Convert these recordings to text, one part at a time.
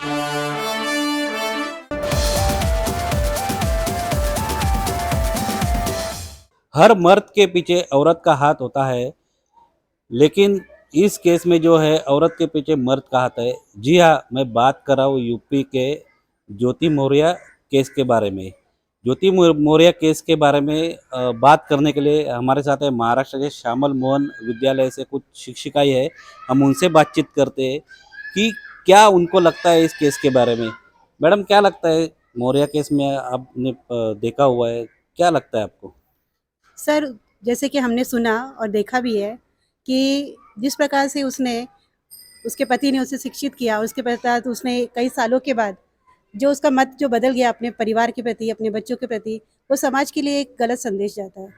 हर मर्द के पीछे औरत का हाथ होता है, लेकिन इस केस में जो है औरत के पीछे मर्द का हाथ है। जी हाँ, मैं बात कर रहा हूँ यूपी के ज्योति मौर्य केस के बारे में। ज्योति मौर्य केस के बारे में बात करने के लिए हमारे साथ है महाराष्ट्र के श्यामल मोहन विद्यालय से कुछ शिक्षिकाएं हैं। हम उनसे बातचीत करते हैं कि क्या उनको लगता है इस केस के बारे में। मैडम, क्या लगता है मौर्य केस में आपने देखा हुआ है, क्या लगता है आपको? सर, जैसे कि हमने सुना और देखा भी है कि जिस प्रकार से उसके पति ने उसे शिक्षित किया, उसके पश्चात उसने कई सालों के बाद जो उसका मत जो बदल गया अपने परिवार के प्रति, अपने बच्चों के प्रति, वो समाज के लिए एक गलत संदेश जाता है।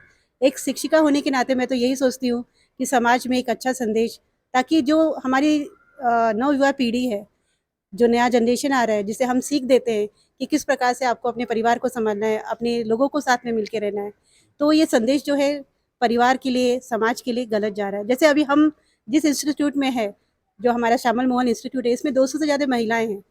एक शिक्षिका होने के नाते मैं तो यही सोचती हूँ कि समाज में एक अच्छा संदेश, ताकि जो हमारी नवयुवा पीढ़ी है, जो नया जनरेशन आ रहा है, जिसे हम सीख देते हैं कि किस प्रकार से आपको अपने परिवार को सँभालना है, अपने लोगों को साथ में मिल के रहना है। तो ये संदेश जो है परिवार के लिए, समाज के लिए गलत जा रहा है। जैसे अभी हम जिस इंस्टीट्यूट में है, जो हमारा श्यामल मोहन इंस्टीट्यूट है, इसमें 200 से ज़्यादा महिलाएँ हैं।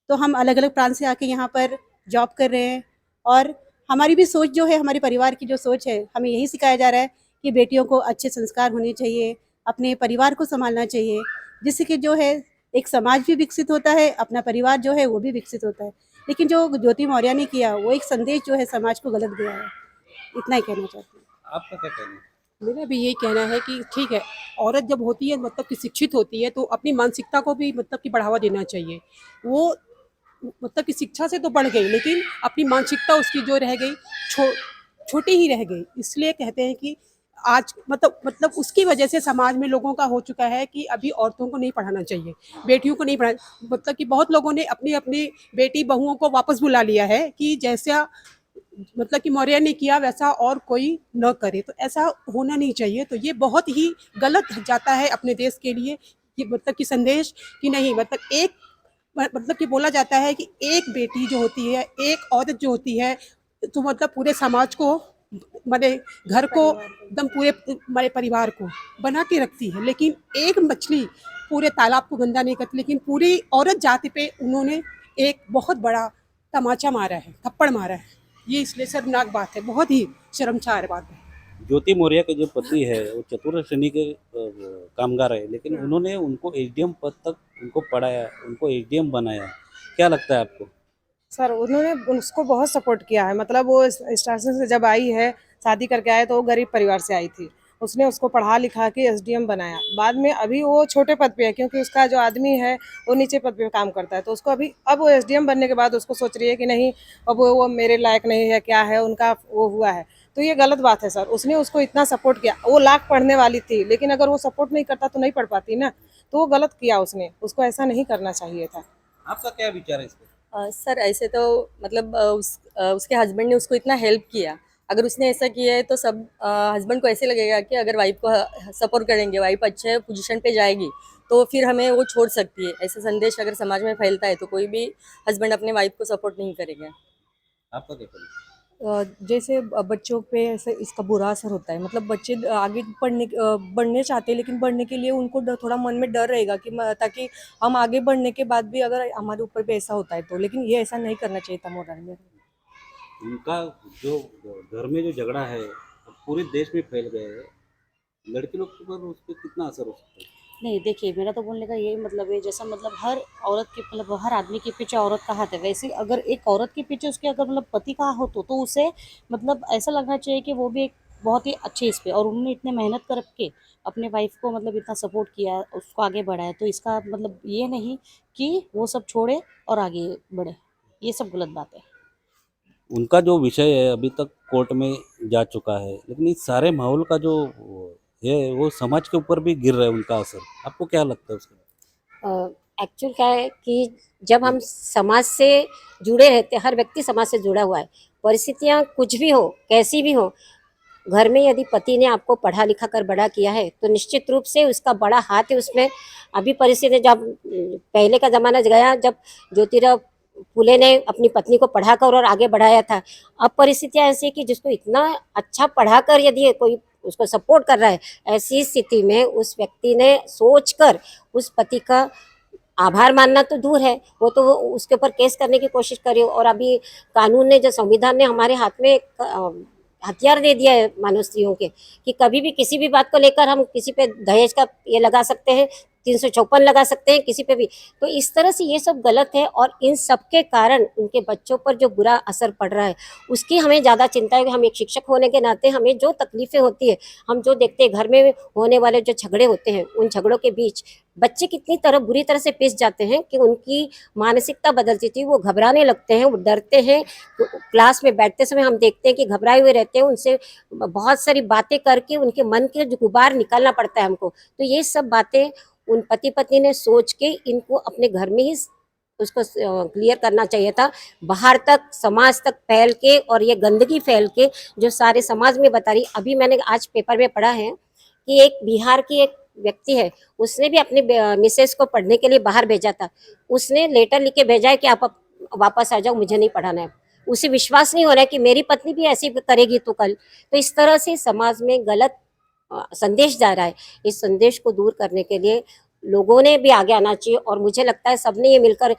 तो हम अलग-अलग प्रांत से आके यहाँ पर जॉब कर रहे हैं और हमारी भी सोच जो है, हमारे परिवार की जो सोच है, हमें यही सिखाया जा रहा है कि बेटियों को अच्छे संस्कार होने चाहिए, अपने परिवार को सँभालना चाहिए, जिससे कि जो है एक समाज भी विकसित होता है, अपना परिवार जो है वो भी विकसित होता है। लेकिन जो ज्योति मौर्य ने किया, वो एक संदेश जो है समाज को गलत गया है। इतना ही कहना चाहती हूँ। आपका क्या कहना है? मेरा भी यही कहना है कि ठीक है, औरत जब होती है मतलब कि शिक्षित होती है तो अपनी मानसिकता को भी मतलब कि बढ़ावा देना चाहिए। वो मतलब कि शिक्षा से तो बढ़ गई लेकिन अपनी मानसिकता उसकी जो रह गई छो छोटी ही रह गई। इसलिए कहते हैं कि आज मतलब उसकी वजह से समाज में लोगों का हो चुका है कि अभी औरतों को नहीं पढ़ाना चाहिए, बेटियों को नहीं पढ़ा मतलब कि बहुत लोगों ने अपनी-अपनी बेटी बहुओं को वापस बुला लिया है कि जैसा मतलब कि मौर्य ने किया वैसा और कोई न करे, तो ऐसा होना नहीं चाहिए। तो ये बहुत ही गलत जाता है अपने देश के लिए कि मतलब कि संदेश कि नहीं मतलब एक मतलब कि बोला जाता है कि एक बेटी जो होती है, एक औरत जो होती है, तो मतलब पूरे समाज को माने घर को एकदम पूरे हमारे परिवार को बना के रखती है। लेकिन एक मछली पूरे तालाब को गंदा नहीं करती, लेकिन पूरी औरत जाति पे उन्होंने एक बहुत बड़ा तमाचा मारा है, थप्पड़ मारा है। ये इसलिए शर्मनाक बात है, बहुत ही शर्मसार बात है। ज्योति मौर्य के जो पति है वो चतुर्थ श्रेणी के कामगार है, लेकिन उन्होंने उनको एसडीएम पद तक उनको पढ़ाया, उनको एसडीएम बनाया। क्या लगता है आपको? सर उन्होंने उसको बहुत सपोर्ट किया है। मतलब वो स्टार्टिंग से जब आई है, शादी करके आए तो वो गरीब परिवार से आई थी। उसने उसको पढ़ा लिखा के एसडीएम बनाया। बाद में अभी वो छोटे पद पे है क्योंकि उसका जो आदमी है वो नीचे पद पे काम करता है, तो उसको अभी अब वो एसडीएम बनने के बाद उसको सोच रही है कि नहीं, अब वो मेरे लायक नहीं है, क्या है उनका वो हुआ है। तो ये गलत बात है सर। उसने उसको इतना सपोर्ट किया, वो लाख पढ़ने वाली थी लेकिन अगर वो सपोर्ट नहीं करता तो नहीं पढ़ पाती ना। तो वो गलत किया उसने, उसको ऐसा नहीं करना चाहिए था। आपका क्या विचार है इस पे? सर ऐसे तो मतलब उसके हस्बैंड ने उसको इतना हेल्प किया। अगर उसने ऐसा किया है तो सब हस्बैंड को ऐसे लगेगा कि अगर वाइफ को सपोर्ट करेंगे, वाइफ अच्छे पोजीशन पे जाएगी तो फिर हमें वो छोड़ सकती है। ऐसा संदेश अगर समाज में फैलता है तो कोई भी हस्बैंड अपने वाइफ को सपोर्ट नहीं करेगा। आपका क्या कहना है? जैसे बच्चों पे ऐसे इसका बुरा असर होता है। मतलब बच्चे आगे बढ़ने चाहते हैं लेकिन बढ़ने के लिए उनको थोड़ा मन में डर रहेगा कि ताकि हम आगे बढ़ने के बाद भी अगर हमारे ऊपर भी ऐसा होता है तो, लेकिन ये ऐसा नहीं करना चाहिए था मोराल में। उनका जो घर में जो झगड़ा है वो पूरे देश में फैल गया है, लड़के लोग के ऊपर उस पर कितना असर हो सकता है? नहीं, देखिए मेरा तो बोलने का यही मतलब है, जैसा मतलब हर औरत के मतलब हर आदमी के पीछे औरत का हाथ है, वैसे अगर एक औरत के पीछे उसके अगर मतलब पति का हो तो उसे मतलब ऐसा लगना चाहिए कि वो भी एक बहुत ही अच्छे इस पे, और उन्होंने इतने मेहनत करके अपने वाइफ को मतलब इतना सपोर्ट किया, उसको आगे बढ़ाया, तो इसका मतलब ये नहीं कि वो सब छोड़े और आगे बढ़े, ये सब गलत बात है। उनका जो विषय है अभी तक कोर्ट में जा चुका है, लेकिन इस सारे माहौल का जो है वो समाज के ऊपर भी गिर रहा है उनका असर। आपको क्या लगता है उसके बारे एक्चुअल क्या है कि जब हम समाज से जुड़े रहते हैं, हर व्यक्ति समाज से जुड़ा हुआ है। परिस्थितियाँ कुछ भी हो, कैसी भी हो, घर में यदि पति ने आपको पढ़ा लिखा कर बड़ा किया है तो निश्चित रूप से उसका बड़ा हाथ है उसमें। अभी परिस्थिति जब पहले का ज़माना गया जब ज्योतिराव फुले ने अपनी पत्नी को पढ़ाकर और आगे बढ़ाया था। अब परिस्थितियाँ ऐसी है कि जिसको इतना अच्छा पढ़ाकर यदि कोई उसको सपोर्ट कर रहा है, ऐसी स्थिति में उस व्यक्ति ने सोचकर उस पति का आभार मानना तो दूर है, वो तो वो उसके ऊपर केस करने की कोशिश करी। और अभी कानून ने, जो संविधान ने हमारे हाथ में एक हथियार दे दिया है मानव स्त्रियों के, कि कभी भी किसी भी बात को लेकर हम किसी पे दहेज का ये लगा सकते हैं, 354 लगा सकते हैं किसी पे भी। तो इस तरह से ये सब गलत है, और इन सब के कारण उनके बच्चों पर जो बुरा असर पड़ रहा है उसकी हमें ज़्यादा चिंता है। कि हम एक शिक्षक होने के नाते हमें जो तकलीफें होती है, हम जो देखते हैं घर में होने वाले जो झगड़े होते हैं, उन झगड़ों के बीच बच्चे कितनी तरह बुरी तरह से पिस जाते हैं कि उनकी मानसिकता बदलती थी, वो घबराने लगते हैं, वो डरते हैं। तो क्लास में बैठते समय हम देखते हैं कि घबराए हुए रहते हैं, उनसे बहुत सारी बातें करके उनके मन के जो गुबार निकालना पड़ता है हमको। तो ये सब बातें उन पति पत्नी ने सोच के इनको अपने घर में ही उसको क्लियर करना चाहिए था। बाहर तक, समाज तक फैल के, और ये गंदगी फैल के जो सारे समाज में बता रही। अभी मैंने आज पेपर में पढ़ा है कि एक बिहार की एक व्यक्ति है, उसने भी अपनी मिसेस को पढ़ने के लिए बाहर भेजा था। उसने लेटर लिख के भेजा है कि आप वापस आ जाओ, मुझे नहीं पढ़ाना है। उसे विश्वास नहीं हो रहा है कि मेरी पत्नी भी ऐसी करेगी तो कल। तो इस तरह से समाज में गलत संदेश जा रहा है। इस संदेश को दूर करने के लिए लोगों ने भी आगे आना चाहिए, और मुझे लगता है सबने ये मिलकर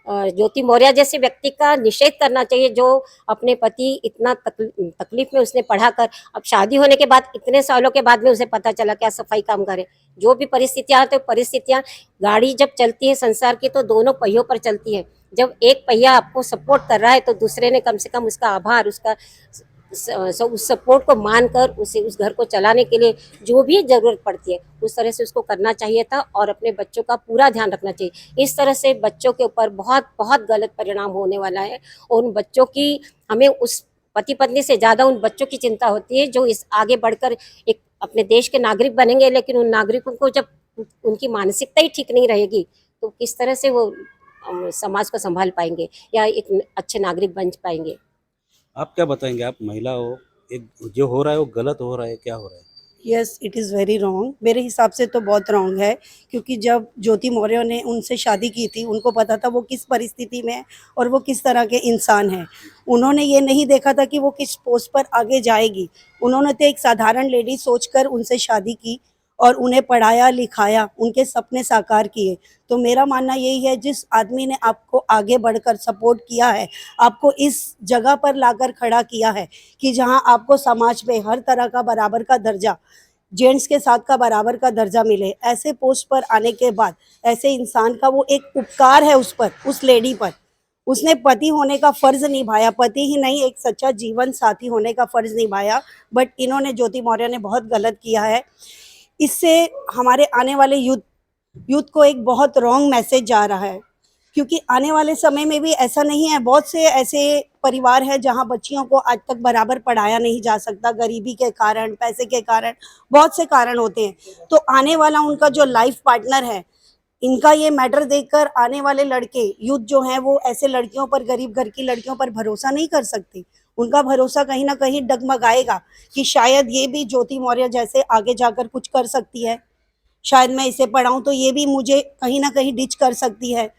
ज्योति मौर्य जैसे व्यक्ति का निषेध करना चाहिए, जो अपने पति इतना तकलीफ में उसने पढ़ाकर, अब शादी होने के बाद इतने सालों के बाद में उसे पता चला क्या सफाई काम करे। जो भी परिस्थितियां आती है, परिस्थितियां, गाड़ी जब चलती है संसार की तो दोनों पहियों पर चलती है। जब एक पहिया आपको सपोर्ट कर रहा है तो दूसरे ने कम से कम उसका आभार, उसका उस सपोर्ट को मानकर उसे उस घर को चलाने के लिए जो भी जरूरत पड़ती है उस तरह से उसको करना चाहिए था, और अपने बच्चों का पूरा ध्यान रखना चाहिए। इस तरह से बच्चों के ऊपर बहुत बहुत गलत परिणाम होने वाला है, और उन बच्चों की, हमें उस पति पत्नी से ज्यादा उन बच्चों की चिंता होती है जो इस आगे बढ़कर एक अपने देश के नागरिक बनेंगे। लेकिन उन नागरिकों को जब उनकी मानसिकता ही ठीक नहीं रहेगी तो किस तरह से वो समाज को संभाल पाएंगे या एक अच्छे नागरिक बन पाएंगे। आप क्या बताएंगे? आप महिला हो, एक जो हो रहा है वो गलत हो रहा है, क्या हो रहा है? Yes, it is very wrong. मेरे हिसाब से तो बहुत रॉन्ग है, क्योंकि जब ज्योति मौर्य ने उनसे शादी की थी, उनको पता था वो किस परिस्थिति में है और वो किस तरह के इंसान हैं। उन्होंने ये नहीं देखा था कि वो किस पोस्ट पर आगे जाएगी। उन्होंने तो एक साधारण लेडी सोचकर उनसे शादी की और उन्हें पढ़ाया लिखाया, उनके सपने साकार किए। तो मेरा मानना यही है, जिस आदमी ने आपको आगे बढ़कर सपोर्ट किया है, आपको इस जगह पर लाकर खड़ा किया है कि जहां आपको समाज में हर तरह का बराबर का दर्जा, जेंट्स के साथ का बराबर का दर्जा मिले, ऐसे पोस्ट पर आने के बाद ऐसे इंसान का वो एक उपकार है उस पर, उस लेडी पर। उसने पति होने का फर्ज निभाया, पति ही नहीं एक सच्चा जीवन साथी होने का फर्ज निभाया। बट इन्होंने, ज्योति मौर्य ने बहुत गलत किया है। इससे हमारे आने वाले यूथ को एक बहुत रॉन्ग मैसेज जा रहा है, क्योंकि आने वाले समय में भी ऐसा नहीं है, बहुत से ऐसे परिवार हैं जहां बच्चियों को आज तक बराबर पढ़ाया नहीं जा सकता, गरीबी के कारण, पैसे के कारण, बहुत से कारण होते हैं। तो आने वाला उनका जो लाइफ पार्टनर है, इनका ये मैटर देखकर आने वाले लड़के, यूथ जो हैं, वो ऐसे लड़कियों पर, गरीब घर की लड़कियों पर भरोसा नहीं कर सकते। उनका भरोसा कहीं ना कहीं डगमगाएगा कि शायद ये भी ज्योति मौर्य जैसे आगे जाकर कुछ कर सकती है, शायद मैं इसे पढ़ाऊं तो ये भी मुझे कहीं ना कहीं डिच कर सकती है।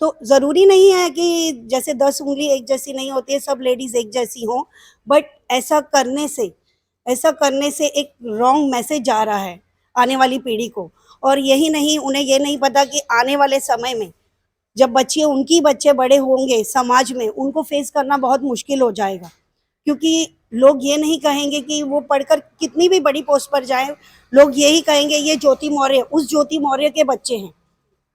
तो ज़रूरी नहीं है कि जैसे 10 उंगली एक जैसी नहीं होती है, सब लेडीज़ एक जैसी हों। बट ऐसा करने से एक रॉन्ग मैसेज जा रहा है आने वाली पीढ़ी को। और यही नहीं, उन्हें ये नहीं पता कि आने वाले समय में जब उनकी बच्चे बड़े होंगे समाज में, उनको फेस करना बहुत मुश्किल हो जाएगा। क्योंकि लोग ये नहीं कहेंगे कि वो पढ़कर कितनी भी बड़ी पोस्ट पर जाएं, लोग यही कहेंगे ये ज्योति मौर्य, उस ज्योति मौर्य के बच्चे हैं।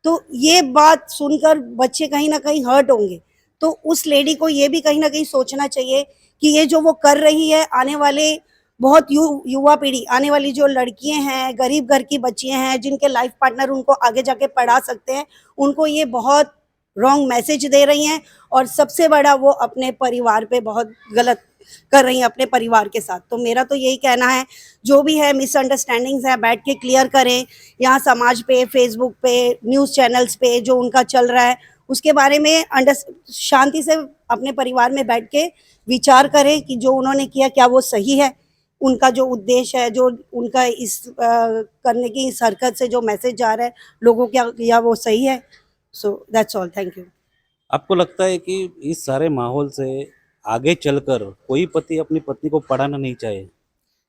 तो ये बात सुनकर बच्चे कहीं ना कहीं हर्ट होंगे। तो उस लेडी को ये भी कहीं ना कहीं सोचना चाहिए कि ये जो वो कर रही है, आने वाले बहुत युवा पीढ़ी, आने वाली जो लड़कियां हैं, गरीब घर की बच्चियां हैं, जिनके लाइफ पार्टनर उनको आगे जाके पढ़ा सकते हैं, उनको ये बहुत रॉन्ग मैसेज दे रही हैं। और सबसे बड़ा, वो अपने परिवार पे बहुत गलत कर रही हैं, अपने परिवार के साथ। तो मेरा तो यही कहना है, जो भी है मिसअंडरस्टैंडिंग्स है, बैठ के क्लियर करें। यहाँ समाज पे, फेसबुक पे, न्यूज़ चैनल्स पे जो उनका चल रहा है, उसके बारे में शांति से अपने परिवार में बैठ के विचार करें कि जो उन्होंने किया क्या वो सही है, उनका जो उद्देश्य है, जो उनका इस करने की इस हरकत से जो मैसेज जा रहा है लोगों क्या किया वो सही है। So that's all, thank you. आपको लगता है कि इस सारे माहौल से आगे चलकर कोई पति अपनी पत्नी को पढ़ाना नहीं चाहे?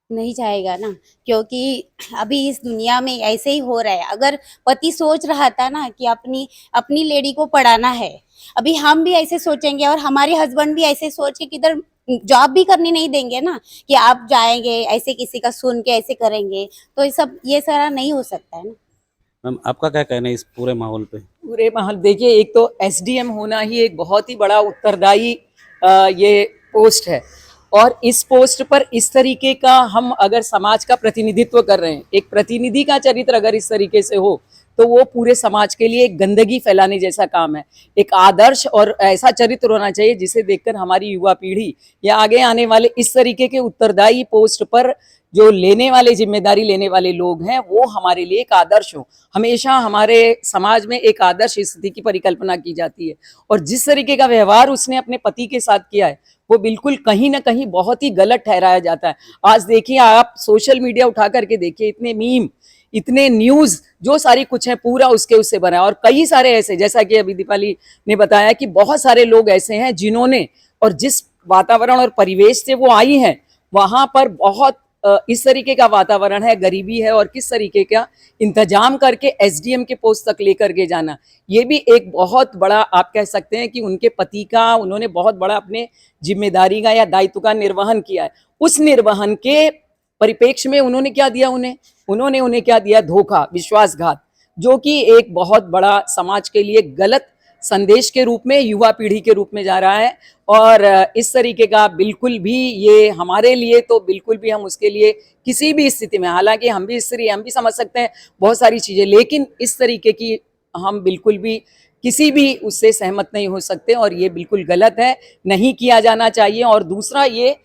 नहीं जाएगा ना, क्योंकि अभी इस दुनिया में ऐसे ही हो रहा है। अगर पति सोच रहा था ना कि अपनी अपनी लेडी को पढ़ाना है, अभी हम भी ऐसे सोचेंगे और हमारे हस्बैंड भी ऐसे सोच के किधर जॉब भी करने नहीं देंगे ना, कि आप जाएंगे ऐसे किसी का सुन के ऐसे करेंगे, तो ये सारा नहीं हो सकता है ना। मैम आपका क्या कहना है इस पूरे माहौल पे? पूरे माहौल देखिए, एक तो एसडीएम होना ही एक बहुत ही बड़ा उत्तरदायी ये पोस्ट है, और इस पोस्ट पर इस तरीके का हम अगर समाज का प्रतिनिधित्व कर रहे हैं, एक प्रतिनिधि का चरित्र अगर इस तरीके से हो तो वो पूरे समाज के लिए एक गंदगी फैलाने जैसा काम है। एक आदर्श और ऐसा चरित्र होना चाहिए जिसे देखकर हमारी युवा पीढ़ी या आगे आने वाले इस तरीके के उत्तरदायी पोस्ट पर जो लेने वाले, जिम्मेदारी लेने वाले लोग हैं, वो हमारे लिए एक आदर्श हो। हमेशा हमारे समाज में एक आदर्श स्थिति की परिकल्पना की जाती है, और जिस तरीके का व्यवहार उसने अपने पति के साथ किया है वो बिल्कुल कहीं ना कहीं बहुत ही गलत ठहराया जाता है। आज देखिए, आप सोशल मीडिया उठा करके देखिए, इतने मीम, इतने न्यूज, जो सारी कुछ है पूरा उससे बना है। और कई सारे ऐसे, जैसा कि अभी दीपाली ने बताया कि बहुत सारे लोग ऐसे हैं जिन्होंने, और जिस वातावरण और परिवेश से वो आई हैं, वहां पर बहुत इस तरीके का वातावरण है, गरीबी है, और किस तरीके का इंतजाम करके एसडीएम के पोस्ट तक लेकर के जाना, ये भी एक बहुत बड़ा, आप कह सकते हैं कि उनके पति का, उन्होंने बहुत बड़ा अपने जिम्मेदारी का या दायित्व का निर्वहन किया है। उस निर्वहन के परिप्रेक्ष्य में उन्होंने क्या दिया, उन्हें क्या दिया, धोखा, विश्वासघात, जो कि एक बहुत बड़ा समाज के लिए गलत संदेश के रूप में, युवा पीढ़ी के रूप में जा रहा है। और इस तरीके का बिल्कुल भी, ये हमारे लिए तो बिल्कुल भी, हम उसके लिए किसी भी स्थिति में, हालांकि हम भी स्त्री, हम भी समझ सकते हैं बहुत सारी चीजें, लेकिन इस तरीके की हम बिल्कुल भी किसी भी उससे सहमत नहीं हो सकते, और ये बिल्कुल गलत है, नहीं किया जाना चाहिए। और दूसरा ये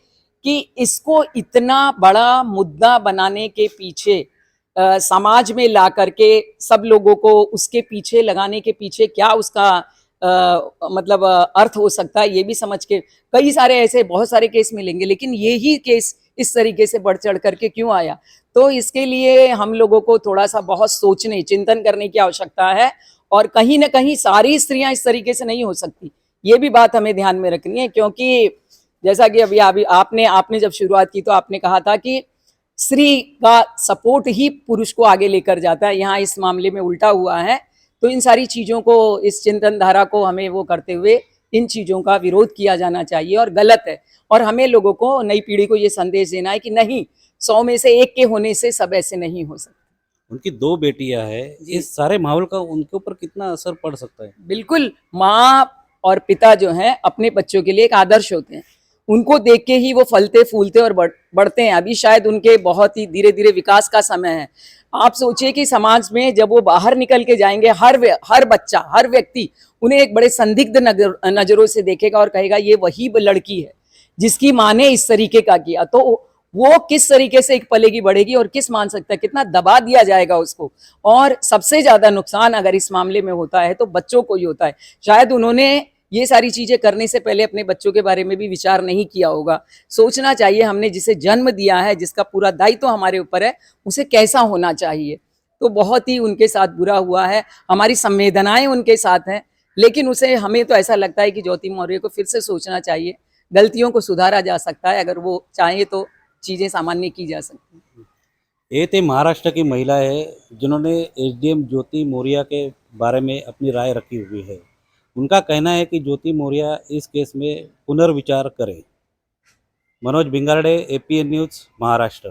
कि इसको इतना बड़ा मुद्दा बनाने के पीछे, समाज में ला करके सब लोगों को उसके पीछे लगाने के पीछे क्या उसका मतलब अर्थ हो सकता है, ये भी समझ के, कई सारे ऐसे बहुत सारे केस मिलेंगे, लेकिन ये ही केस इस तरीके से बढ़ चढ़ करके क्यों आया, तो इसके लिए हम लोगों को थोड़ा सा बहुत सोचने, चिंतन करने की आवश्यकता है। और कहीं ना कहीं सारी स्त्रियां इस तरीके से नहीं हो सकती, ये भी बात हमें ध्यान में रखनी है। क्योंकि जैसा कि अभी आपने जब शुरुआत की तो आपने कहा था कि स्त्री का सपोर्ट ही पुरुष को आगे लेकर जाता है, यहाँ इस मामले में उल्टा हुआ है। तो इन सारी चीज़ों को, इस चिंतन धारा को हमें वो करते हुए इन चीज़ों का विरोध किया जाना चाहिए, और गलत है। और हमें लोगों को, नई पीढ़ी को ये संदेश देना है कि नहीं, 100 में से 1 के होने से सब ऐसे नहीं हो सकते। उनकी 2 बेटियां हैं, इस सारे माहौल का उनके ऊपर कितना असर पड़ सकता है? बिल्कुल, माँ और पिता जो हैं अपने बच्चों के लिए एक आदर्श होते हैं, उनको देख के ही वो फलते फूलते और बढ़ते हैं। अभी शायद उनके बहुत ही धीरे धीरे विकास का समय है। आप सोचिए कि समाज में जब वो बाहर निकल के जाएंगे, हर बच्चा, हर व्यक्ति उन्हें एक बड़े संदिग्ध नजरों से देखेगा और कहेगा ये वही लड़की है जिसकी माँ ने इस तरीके का किया। तो वो किस तरीके से एक पलेगी, बढ़ेगी, और किस मान सकता है, कितना दबा दिया जाएगा उसको। और सबसे ज्यादा नुकसान अगर इस मामले में होता है तो बच्चों को ही होता है। शायद उन्होंने ये सारी चीजें करने से पहले अपने बच्चों के बारे में भी विचार नहीं किया होगा। सोचना चाहिए हमने जिसे जन्म दिया है, जिसका पूरा दायित्व हमारे ऊपर है, उसे कैसा होना चाहिए। तो बहुत ही उनके साथ बुरा हुआ है, हमारी संवेदनाएं उनके साथ हैं, लेकिन उसे, हमें तो ऐसा लगता है कि ज्योति मौर्य को फिर से सोचना चाहिए। गलतियों को सुधारा जा सकता है, अगर वो चाहे तो चीजें सामान्य की जा सकती हैं। ये थे महाराष्ट्र की महिला है जिन्होंने एसडीएम ज्योति मौर्य के बारे में अपनी राय रखी हुई है। उनका कहना है कि ज्योति मौर्य इस केस में पुनर्विचार करें। Manoj Bhingarde, APN news, Maharashtra.